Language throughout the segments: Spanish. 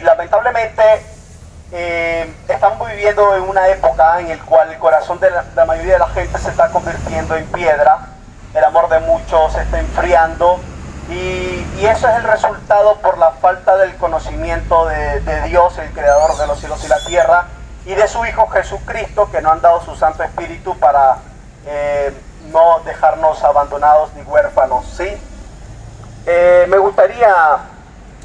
Lamentablemente estamos viviendo en una época en la cual el corazón de la mayoría de la gente se está convirtiendo en piedra, el amor de muchos se está enfriando y eso es el resultado por la falta del conocimiento de Dios, el creador de los cielos y la tierra, y de su Hijo Jesucristo, que nos han dado su Santo Espíritu para no dejarnos abandonados ni huérfanos, ¿sí? Me gustaría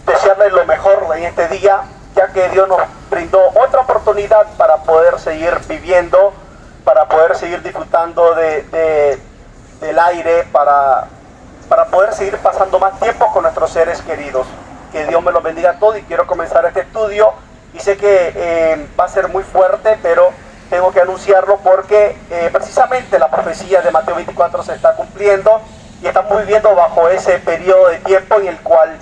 desearles lo mejor en este día, ya que Dios nos brindó otra oportunidad para poder seguir viviendo, para poder seguir disfrutando del aire, para poder seguir pasando más tiempo con nuestros seres queridos. Que Dios me los bendiga a todos y quiero comenzar este estudio y sé que va a ser muy fuerte, pero tengo que anunciarlo porque precisamente la profecía de Mateo 24 se está cumpliendo y estamos viviendo bajo ese periodo de tiempo en el cual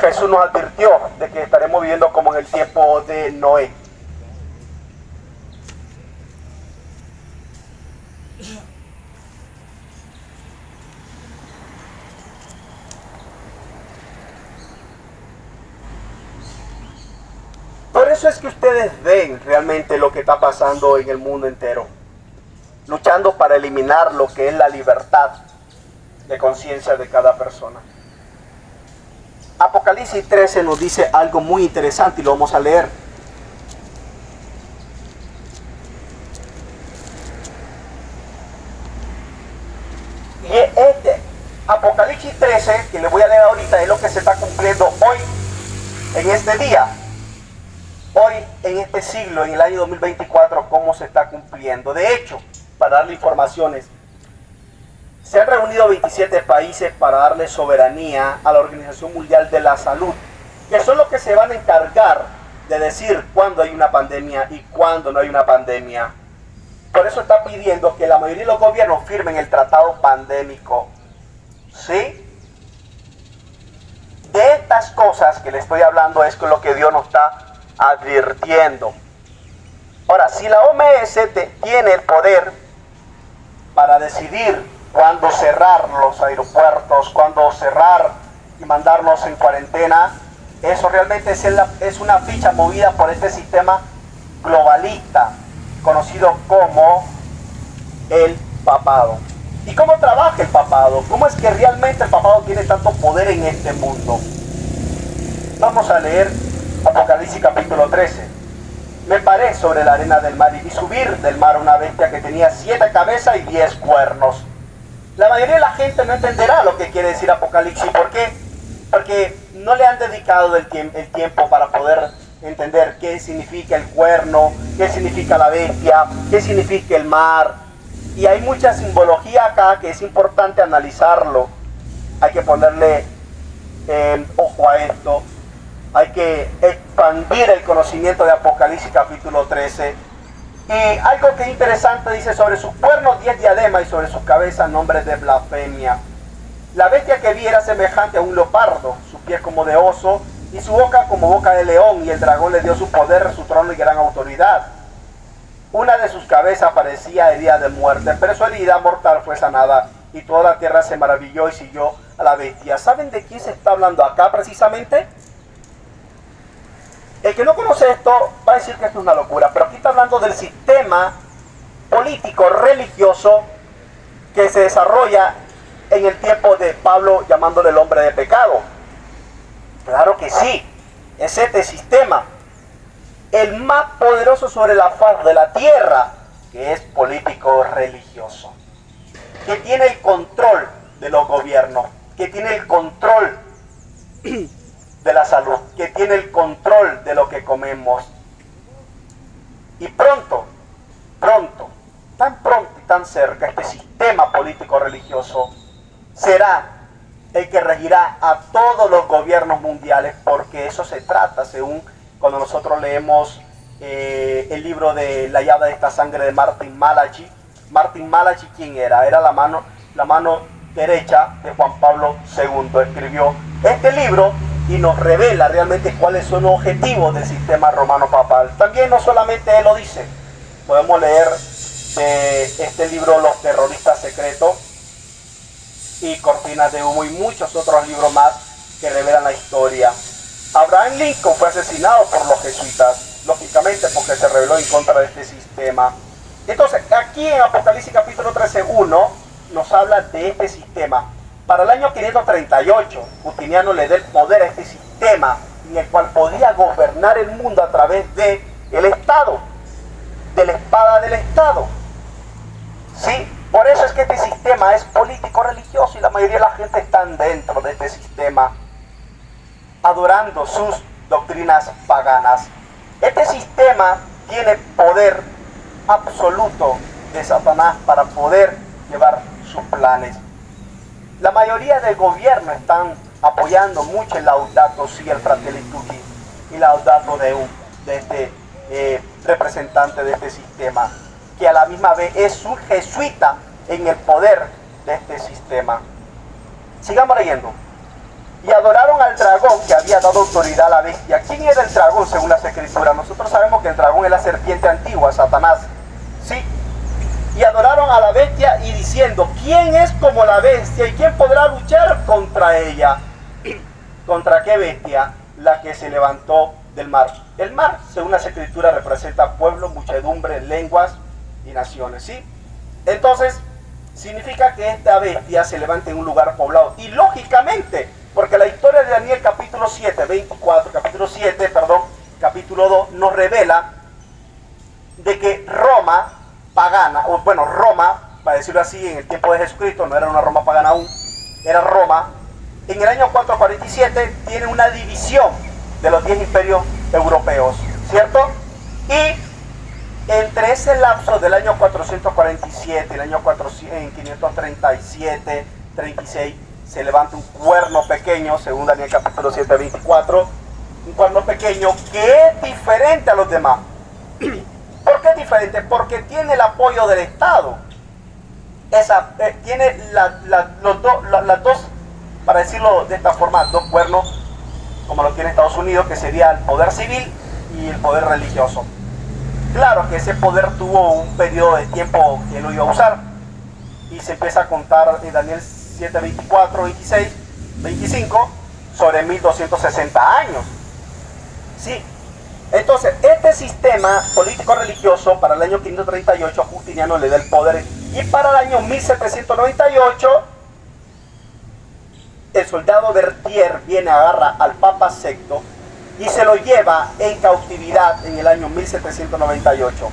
Jesús nos advirtió de que estaremos viviendo como en el tiempo de Noé. Por eso es que ustedes ven realmente lo que está pasando en el mundo entero, luchando para eliminar lo que es la libertad de conciencia de cada persona. Apocalipsis 13 nos dice algo muy interesante y lo vamos a leer. Y este Apocalipsis 13 que les voy a leer ahorita es lo que se está cumpliendo hoy, en este día. Hoy, en este siglo, en el año 2024, cómo se está cumpliendo. De hecho, para darle informaciones, se han reunido 27 países para darle soberanía a la Organización Mundial de la Salud, que son los que se van a encargar de decir cuándo hay una pandemia y cuándo no hay una pandemia. Por eso está pidiendo que la mayoría de los gobiernos firmen el tratado pandémico. ¿Sí? De estas cosas que le estoy hablando es con lo que Dios nos está advirtiendo. Ahora, si la OMS tiene el poder para decidir cuándo cerrar los aeropuertos, cuándo cerrar y mandarnos en cuarentena, eso realmente es una ficha movida por este sistema globalista, conocido como el papado. ¿Y cómo trabaja el papado? ¿Cómo es que realmente el papado tiene tanto poder en este mundo? Vamos a leer Apocalipsis capítulo 13. Me paré sobre la arena del mar y vi subir del mar una bestia que tenía 7 cabezas y 10 cuernos. La mayoría de la gente no entenderá lo que quiere decir Apocalipsis. ¿Por qué? Porque no le han dedicado el tiempo para poder entender qué significa el cuerno, qué significa la bestia, qué significa el mar. Y hay mucha simbología acá que es importante analizarlo. Hay que ponerle ojo a esto. Hay que expandir el conocimiento de Apocalipsis capítulo 13. Y algo que es interesante dice: sobre sus cuernos 10 diademas y sobre sus cabezas nombres de blasfemia. La bestia que vi era semejante a un leopardo, sus pies como de oso y su boca como boca de león, y el dragón le dio su poder, su trono y gran autoridad. Una de sus cabezas parecía herida de muerte, pero su herida mortal fue sanada, y toda la tierra se maravilló y siguió a la bestia. ¿Saben de quién se está hablando acá precisamente? El que no conoce esto va a decir que esto es una locura, pero aquí está hablando del sistema político religioso que se desarrolla en el tiempo de Pablo, llamándole el hombre de pecado. Claro que sí, es este sistema, el más poderoso sobre la faz de la tierra, que es político religioso, que tiene el control de los gobiernos, que tiene el control de la salud, que tiene el control de lo que comemos. Y pronto, tan pronto y tan cerca, este sistema político religioso será el que regirá a todos los gobiernos mundiales, porque eso se trata, según cuando nosotros leemos el libro de La llave de esta sangre de Martin Malachi. Martin Malachi, ¿quién era? Era la mano derecha de Juan Pablo II. Escribió este libro y nos revela realmente cuáles son los objetivos del sistema romano papal. También no solamente él lo dice, podemos leer de este libro Los terroristas secretos y Cortinas de humo y muchos otros libros más que revelan la historia. Abraham Lincoln fue asesinado por los jesuitas, lógicamente porque se rebeló en contra de este sistema. Entonces, aquí en Apocalipsis capítulo 13:1 nos habla de este sistema. Para el año 538, Justiniano le da el poder a este sistema en el cual podía gobernar el mundo a través de el Estado, de la espada del Estado. ¿Sí? Por eso es que este sistema es político-religioso y la mayoría de la gente está dentro de este sistema, adorando sus doctrinas paganas. Este sistema tiene poder absoluto de Satanás para poder llevar sus planes. La mayoría del gobierno están apoyando mucho el Laudato Si, el Fratelli Tutti y Laudato Deum de este representante de este sistema, que a la misma vez es un jesuita en el poder de este sistema. Sigamos leyendo. Y adoraron al dragón que había dado autoridad a la bestia. ¿Quién era el dragón según las escrituras? Nosotros sabemos que el dragón es la serpiente antigua, Satanás. ¿Sí? Y adoraron a la bestia y diciendo, ¿quién es como la bestia y quién podrá luchar contra ella? ¿Contra qué bestia? La que se levantó del mar. El mar, según las escrituras, representa pueblos, muchedumbre, lenguas y naciones. ¿Sí? Entonces, significa que esta bestia se levanta en un lugar poblado. Y lógicamente, porque la historia de Daniel capítulo 2 nos revela de que Roma pagana, o bueno, Roma, para decirlo así, en el tiempo de Jesucristo, no era una Roma pagana aún, era Roma, en el año 447 tiene una división de los 10 imperios europeos, ¿cierto? Y entre ese lapso del año 447, el año 537, 36, se levanta un cuerno pequeño, según Daniel capítulo 7, 24, un cuerno pequeño que es diferente a los demás. ¿Por qué es diferente? Porque tiene el apoyo del Estado. Tiene las dos, para decirlo de esta forma, dos cuernos, como lo tiene Estados Unidos, que sería el poder civil y el poder religioso. Claro que ese poder tuvo un periodo de tiempo que lo iba a usar, y se empieza a contar en Daniel 7, 24, 26, 25, sobre 1260 años. Sí. Entonces, este sistema político-religioso para el año 538 a Justiniano le da el poder, y para el año 1798 el soldado Berthier viene, agarra al Papa Sexto y se lo lleva en cautividad en el año 1798.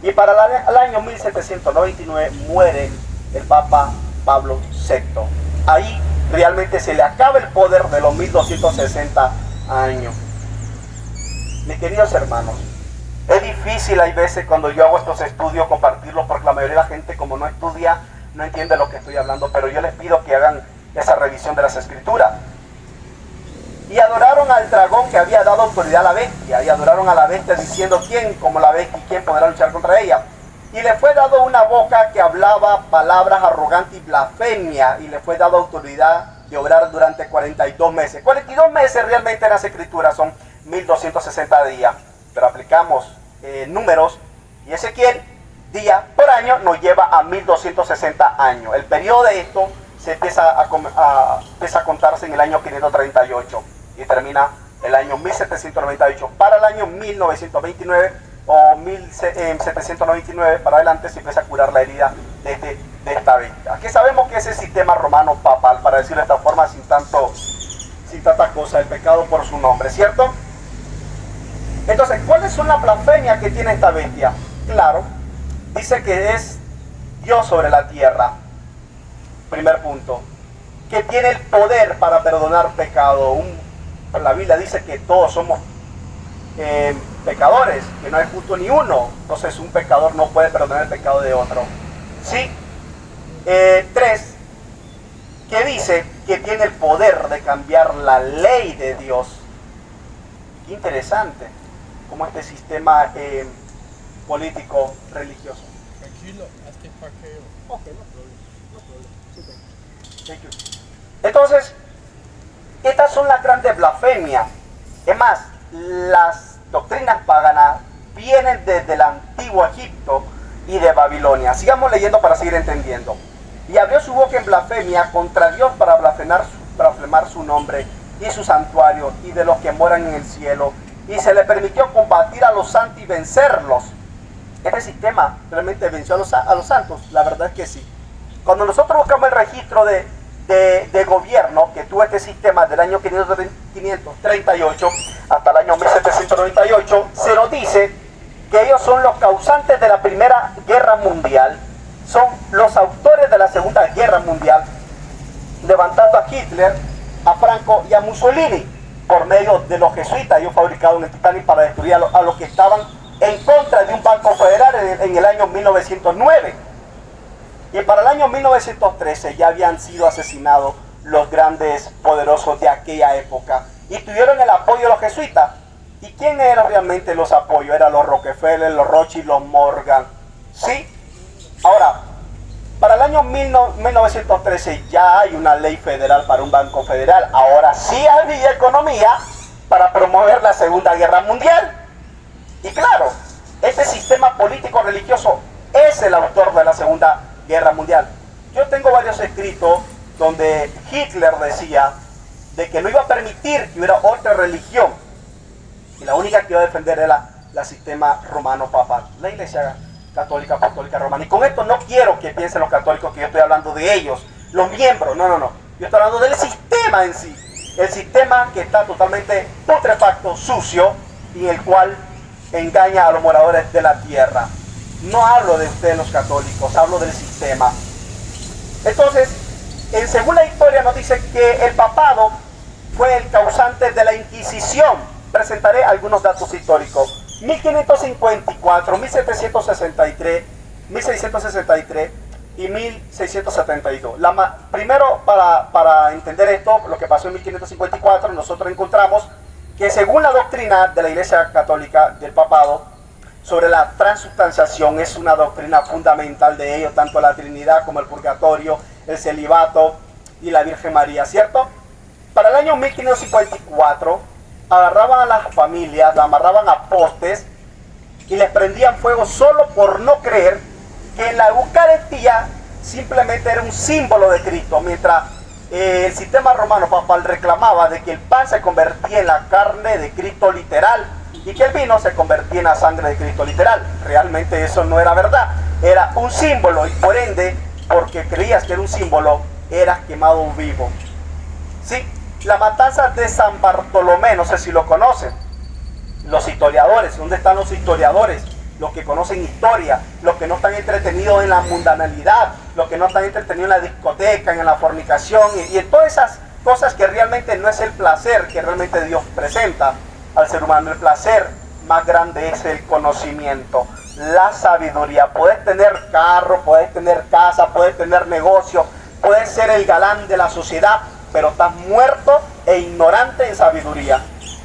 Y para el año 1799 muere el Papa Pablo VI. Ahí realmente se le acaba el poder de los 1260 años. Mis queridos hermanos, es difícil hay veces cuando yo hago estos estudios compartirlos, porque la mayoría de la gente, como no estudia, no entiende lo que estoy hablando, pero yo les pido que hagan esa revisión de las escrituras. Y adoraron al dragón que había dado autoridad a la bestia, y adoraron a la bestia diciendo, ¿quién como la bestia y quién podrá luchar contra ella? Y le fue dado una boca que hablaba palabras arrogantes y blasfemia, y le fue dado autoridad de obrar durante 42 meses. 42 meses realmente en las escrituras son 1260 días, pero aplicamos números, y Ezequiel, día por año, nos lleva a 1260 años. El periodo de esto se empieza a contarse en el año 538 y termina el año 1798. Para el año 1929 o 1799 para adelante se empieza a curar la herida de esta bestia. Aquí sabemos que ese sistema romano papal, para decirlo de esta forma, sin tanta cosa, el pecado por su nombre, ¿cierto? Entonces, ¿cuáles son las blasfemias que tiene esta bestia? Claro, dice que es Dios sobre la tierra. Primer punto, que tiene el poder para perdonar pecado. La Biblia dice que todos somos pecadores, que no hay justo ni uno. Entonces un pecador no puede perdonar el pecado de otro. ¿Sí? 3, que dice que tiene el poder de cambiar la ley de Dios. Qué interesante, como este sistema político religioso. Tranquilo, hazte parqueo. Ok, no problema. Entonces, estas son las grandes blasfemias. Es más, las doctrinas paganas vienen desde el antiguo Egipto y de Babilonia. Sigamos leyendo para seguir entendiendo. Y abrió su boca en blasfemia contra Dios para blasfemar su nombre y su santuario y de los que moran en el cielo, y se le permitió combatir a los santos y vencerlos. Este sistema realmente venció a los santos, la verdad es que sí. Cuando nosotros buscamos el registro de gobierno que tuvo este sistema del año 538 hasta el año 1798, se nos dice que ellos son los causantes de la Primera Guerra Mundial, son los autores de la Segunda Guerra Mundial, levantando a Hitler, a Franco y a Mussolini por medio de los jesuitas, ellos fabricaron el Titanic para destruir a los que estaban en contra de un banco federal en el año 1909. Y para el año 1913 ya habían sido asesinados los grandes poderosos de aquella época y tuvieron el apoyo de los jesuitas. ¿Y quién eran realmente los apoyos? Eran los Rockefeller, los Rothschild, los Morgan. ¿Sí? Ahora, para el año 1913 ya hay una ley federal para un banco federal. Ahora sí había economía para promover la Segunda Guerra Mundial. Y claro, este sistema político religioso es el autor de la Segunda Guerra Mundial. Yo tengo varios escritos donde Hitler decía de que no iba a permitir que hubiera otra religión y la única que iba a defender era el sistema romano papal, la Iglesia Católica Apostólica Romana. Y con esto no quiero que piensen los católicos que yo estoy hablando de ellos, los miembros, no. Yo estoy hablando del sistema en sí, el sistema que está totalmente putrefacto, sucio, y el cual engaña a los moradores de la tierra. No hablo de ustedes los católicos, hablo del sistema. Entonces, según la historia nos dice que el papado fue el causante de la Inquisición. Presentaré algunos datos históricos. 1554, 1763, 1663 y 1672. Primero, para entender esto, lo que pasó en 1554, nosotros encontramos que según la doctrina de la Iglesia Católica del Papado, sobre la transubstanciación, es una doctrina fundamental de ellos, tanto la Trinidad como el Purgatorio, el celibato y la Virgen María, ¿cierto? Para el año 1554, agarraban a las familias, la amarraban a postes y les prendían fuego solo por no creer que la Eucaristía simplemente era un símbolo de Cristo, mientras el sistema romano papal reclamaba de que el pan se convertía en la carne de Cristo literal y que el vino se convertía en la sangre de Cristo literal. Realmente eso no era verdad, era un símbolo, y por ende, porque creías que era un símbolo, eras quemado vivo. ¿Sí? La matanza de San Bartolomé, no sé si lo conocen, los historiadores, ¿dónde están los historiadores? Los que conocen historia, los que no están entretenidos en la mundanalidad, los que no están entretenidos en la discoteca, en la fornicación y en todas esas cosas que realmente no es el placer que realmente Dios presenta al ser humano. El placer más grande es el conocimiento, la sabiduría. Puedes tener carro, puedes tener casa, puedes tener negocio, puedes ser el galán de la sociedad, pero estás muerto e ignorante en sabiduría.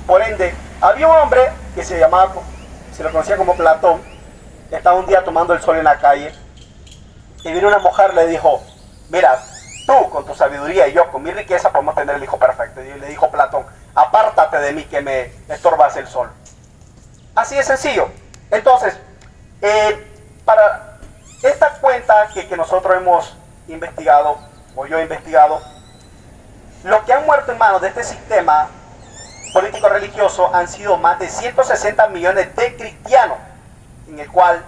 Por ende, había un hombre que se lo conocía como Platón, estaba un día tomando el sol en la calle y vino una mujer y le dijo: mira, tú con tu sabiduría y yo con mi riqueza podemos tener el hijo perfecto. Y le dijo Platón: apártate de mí que me estorbas el sol. Así de sencillo. Entonces, para esta cuenta que nosotros hemos investigado, o yo he investigado, los que han muerto en manos de este sistema político religioso han sido más de 160 millones de cristianos, en el cual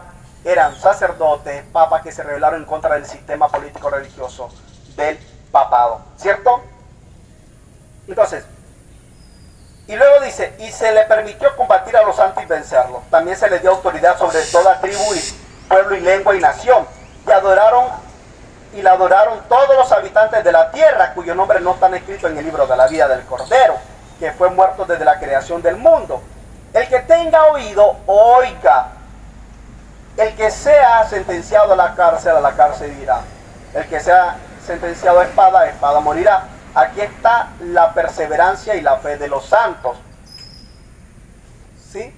eran sacerdotes, papas que se rebelaron en contra del sistema político religioso del papado, ¿cierto? Entonces, y luego dice: y se le permitió combatir a los santos y vencerlos. También se les dio autoridad sobre toda tribu y pueblo y lengua y nación, y la adoraron todos los habitantes de la tierra, cuyo nombre no están escritos en el libro de la vida del Cordero, que fue muerto desde la creación del mundo. El que tenga oído, oiga. El que sea sentenciado a la cárcel irá. El que sea sentenciado a espada morirá. Aquí está la perseverancia y la fe de los santos. ¿Sí?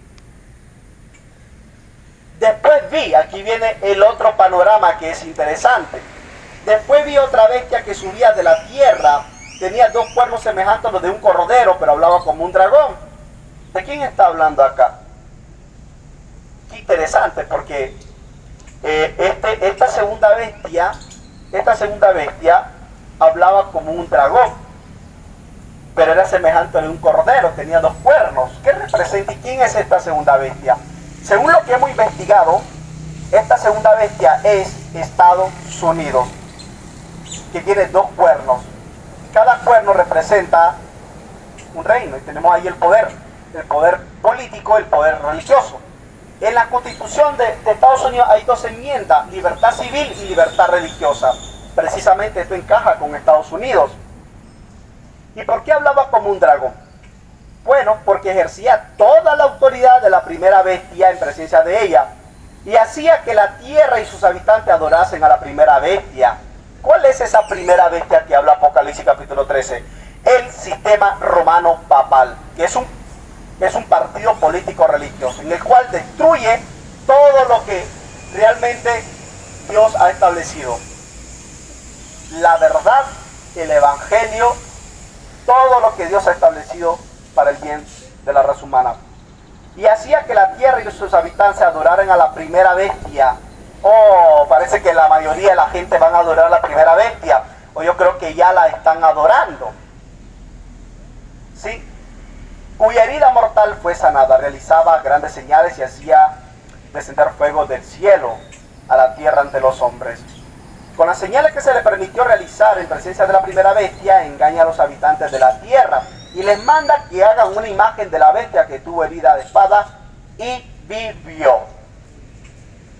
Después vi, aquí viene el otro panorama que es interesante. Después vi otra bestia que subía de la tierra. Tenía dos cuernos semejantes a los de un cordero, pero hablaba como un dragón. ¿De quién está hablando acá? Qué interesante, porque esta segunda bestia hablaba como un dragón. pero era semejante a un cordero, tenía 2 cuernos. ¿Qué representa y quién es esta segunda bestia? Según lo que hemos investigado, esta segunda bestia es Estados Unidos, que tiene 2 cuernos. Cada cuerno representa un reino y tenemos ahí el poder político, el poder religioso. En la Constitución de Estados Unidos hay 2 enmiendas, libertad civil y libertad religiosa. Precisamente esto encaja con Estados Unidos. ¿Y por qué hablaba como un dragón? Bueno, porque ejercía toda la autoridad de la primera bestia en presencia de ella y hacía que la tierra y sus habitantes adorasen a la primera bestia. ¿Cuál es esa primera bestia que habla Apocalipsis capítulo 13? El sistema romano papal, que es un partido político religioso en el cual destruye todo lo que realmente Dios ha establecido. La verdad, el evangelio, todo lo que Dios ha establecido para el bien de la raza humana. Y hacía que la tierra y sus habitantes adoraran a la primera bestia. Oh, parece que la mayoría de la gente van a adorar a la primera bestia, o yo creo que ya la están adorando. ¿Sí? Cuya herida mortal fue sanada, realizaba grandes señales y hacía descender fuego del cielo a la tierra ante los hombres. Con las señales que se le permitió realizar en presencia de la primera bestia, engaña a los habitantes de la tierra y les manda que hagan una imagen de la bestia que tuvo herida de espada y vivió.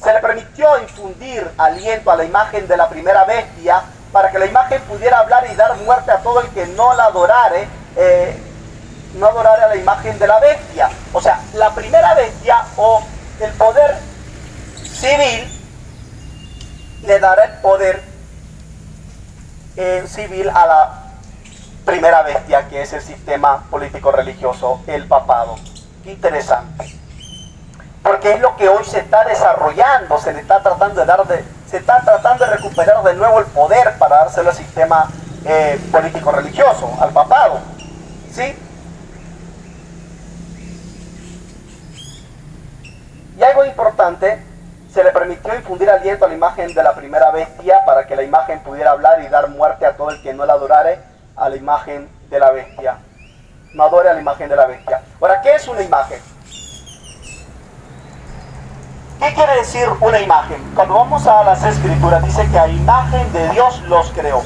Se le permitió infundir aliento a la imagen de la primera bestia para que la imagen pudiera hablar y dar muerte a todo el que no la adorare, no adorare a la imagen de la bestia. O sea, la primera bestia o el poder civil le dará el poder civil a la primera bestia, que es el sistema político religioso, el papado. Interesante, porque es lo que hoy se está desarrollando, se está tratando de recuperar de nuevo el poder para dárselo al sistema político religioso, al papado. ¿Sí? Y algo importante, se le permitió infundir aliento a la imagen de la primera bestia para que la imagen pudiera hablar y dar muerte a todo el que no la adorare a la imagen de la bestia. No adore a la imagen de la bestia. Ahora, ¿qué es una imagen? ¿Qué quiere decir una imagen? Cuando vamos a las escrituras dice que a imagen de Dios los creó.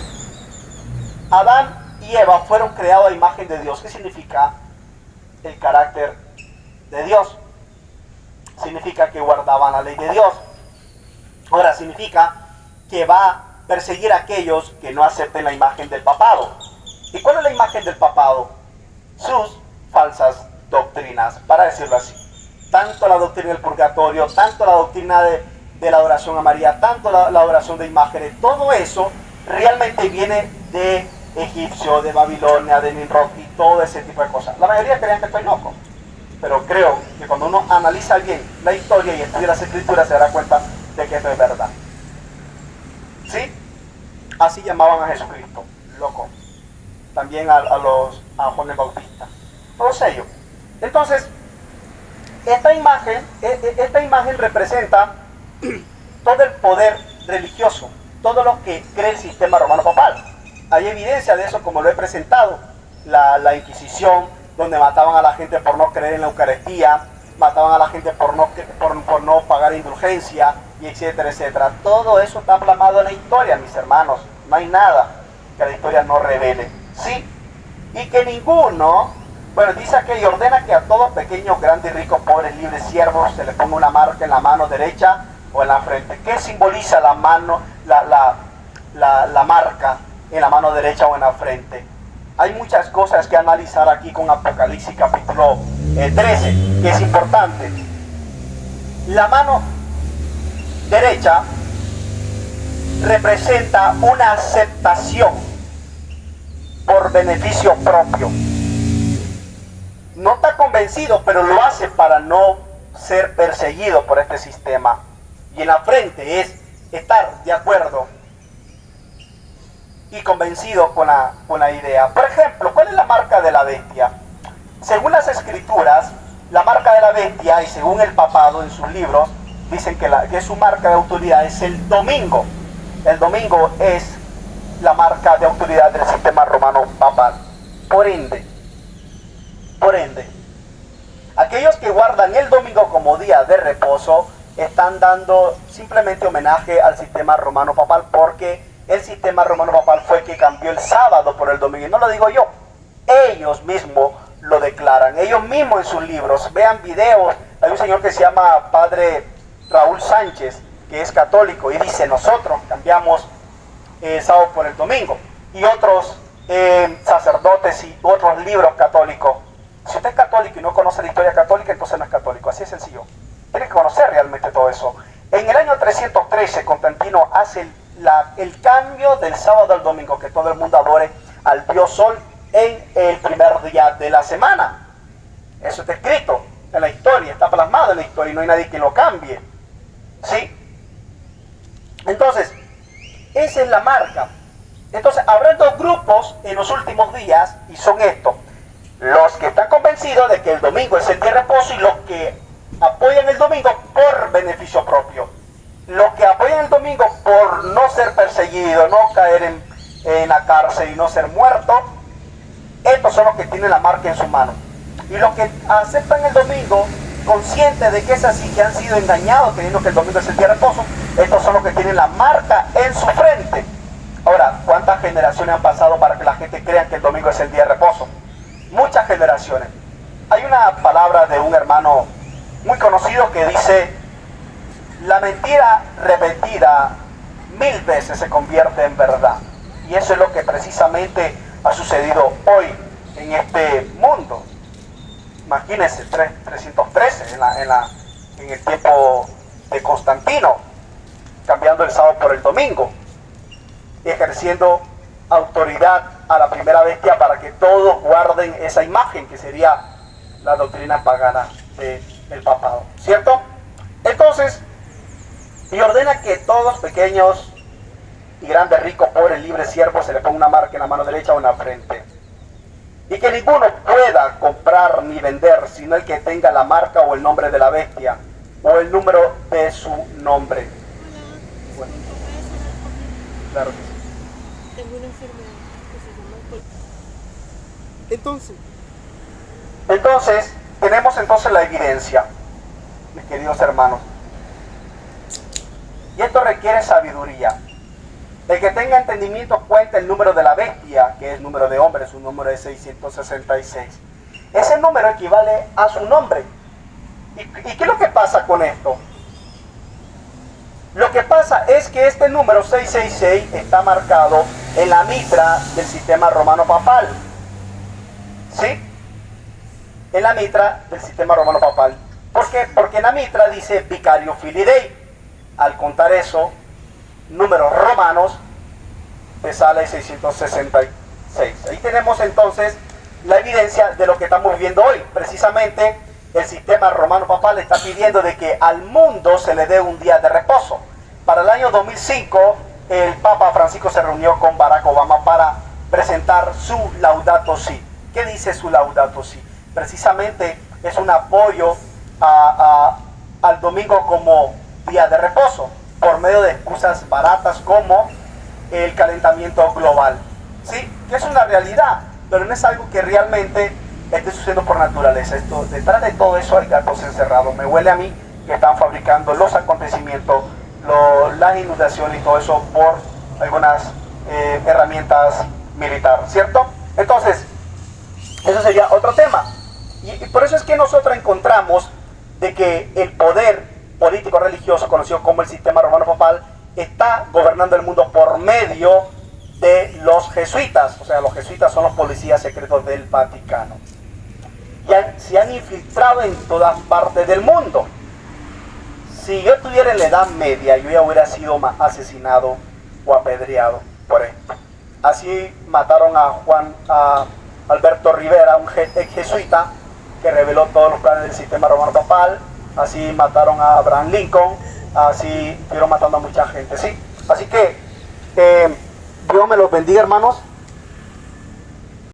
Adán y Eva fueron creados a imagen de Dios. ¿Qué significa? El carácter de Dios. Significa que guardaban la ley de Dios. Ahora, significa que va a perseguir a aquellos que no acepten la imagen del papado. ¿Y cuál es la imagen del papado? Sus falsas doctrinas, para decirlo así. Tanto la doctrina del purgatorio, tanto la doctrina de la adoración a María, tanto la adoración de imágenes, todo eso realmente viene de egipcio, de Babilonia, de Nimrod y todo ese tipo de cosas. La mayoría creían que estoy loco, pero creo que cuando uno analiza bien la historia y estudia las escrituras se dará cuenta de que esto es verdad. ¿Sí? Así llamaban a Jesucristo, loco. También a Juan el Bautista. Todos ellos. Entonces, esta imagen representa todo el poder religioso, todo lo que cree el sistema romano papal. Hay evidencia de eso, como lo he presentado. La Inquisición, donde mataban a la gente por no creer en la Eucaristía, mataban a la gente por no pagar indulgencia, y etcétera, etcétera. Todo eso está plasmado en la historia, mis hermanos. No hay nada que la historia no revele. Sí, y que ninguno, bueno, dice que y ordena que a todos, pequeños, grandes, ricos, pobres, libres, siervos, se les ponga una marca en la mano derecha o en la frente. ¿Qué simboliza la mano, la marca en la mano derecha o en la frente? Hay muchas cosas que analizar aquí con Apocalipsis capítulo 13, que es importante. La mano derecha representa una aceptación por beneficio propio. No está convencido, pero lo hace para no ser perseguido por este sistema. Y en la frente es estar de acuerdo y convencido con la idea. Por ejemplo, ¿cuál es la marca de la bestia? Según las escrituras, la marca de la bestia, y según el papado en sus libros, dicen que su marca de autoridad es el domingo. El domingo es la marca de autoridad del sistema romano papal. Por ende, aquellos que guardan el domingo como día de reposo están dando simplemente homenaje al sistema romano papal, porque el sistema romano papal fue el que cambió el sábado por el domingo. Y no lo digo yo, ellos mismos lo declaran, ellos mismos en sus libros. Vean videos, hay un señor que se llama Padre Raúl Sánchez, que es católico, y dice: nosotros cambiamos sábado por el domingo. Y otros sacerdotes y otros libros católicos. Si usted es católico y no conoce la historia católica, entonces no es católico, así es sencillo. Tiene que conocer realmente todo eso. En el año 313, Constantino hace el cambio del sábado al domingo, que todo el mundo adore al dios Sol en el primer día de la semana. Eso está escrito en la historia, está plasmado en la historia, y no hay nadie que lo cambie. ¿Sí? Entonces, esa es la marca. Entonces, habrá dos grupos en los últimos días, y son estos: los que están convencidos de que el domingo es el día de reposo, y los que apoyan el domingo por beneficio propio. Los que apoyan el domingo por no ser perseguidos, no caer en la cárcel y no ser muertos, estos son los que tienen la marca en su mano. Y los que aceptan el domingo conscientes de que es así, que han sido engañados creyendo que el domingo es el día de reposo, estos son los que tienen la marca en su frente. Ahora, ¿cuántas generaciones han pasado para que la gente crea que el domingo es el día de reposo? Muchas generaciones. Hay una palabra de un hermano muy conocido que dice: la mentira repetida 1000 veces se convierte en verdad. Y eso es lo que precisamente ha sucedido hoy en este mundo. Imagínense, 313 en el tiempo de Constantino, cambiando el sábado por el domingo, ejerciendo autoridad a la primera bestia para que todos guarden esa imagen, que sería la doctrina pagana del papado, ¿cierto? Entonces, y ordena que todos, pequeños y grandes, ricos, pobres, libres, siervos, se le ponga una marca en la mano derecha o en la frente, y que ninguno pueda comprar ni vender sino el que tenga la marca o el nombre de la bestia o el número de su nombre. Bueno, claro que sí. Tengo una enfermedad que se llama Entonces, tenemos entonces la evidencia, mis queridos hermanos. Y esto requiere sabiduría. El que tenga entendimiento cuenta el número de la bestia, que es número de hombre, su número es 666. Ese número equivale a su nombre. ¿Y qué es lo que pasa con esto? Lo que pasa es que este número 666 está marcado en la mitra del sistema romano papal. ¿Sí? En la mitra del sistema romano papal. ¿Por qué? Porque en la mitra dice Vicario Filii Dei. Al contar eso, números romanos, te sale 666. Ahí tenemos entonces la evidencia de lo que estamos viviendo hoy. Precisamente el sistema romano papal está pidiendo de que al mundo se le dé un día de reposo. Para el año 2005, el Papa Francisco se reunió con Barack Obama para presentar su Laudato Si. ¿Qué dice su Laudato Si? Precisamente es un apoyo al domingo como día de reposo, por medio de excusas baratas como el calentamiento global. ¿Sí? Que es una realidad, pero no es algo que realmente esté sucediendo por naturaleza. Detrás de todo eso hay gatos encerrados. Me huele a mí que están fabricando los acontecimientos, las inundaciones y todo eso por algunas herramientas militares, ¿cierto? Entonces, eso sería otro tema. Y por eso es que nosotros encontramos de que el poder político religioso, conocido como el sistema romano papal, está gobernando el mundo por medio de los jesuitas. O sea, los jesuitas son los policías secretos del Vaticano. Se han infiltrado en todas partes del mundo. Si yo estuviera en la Edad Media, yo ya hubiera sido asesinado o apedreado por esto. Así mataron a Alberto Rivera, un ex jesuita que reveló todos los planes del sistema romano papal. Así mataron a Abraham Lincoln, así fueron matando a mucha gente, ¿sí? Así que Dios me los bendiga, hermanos.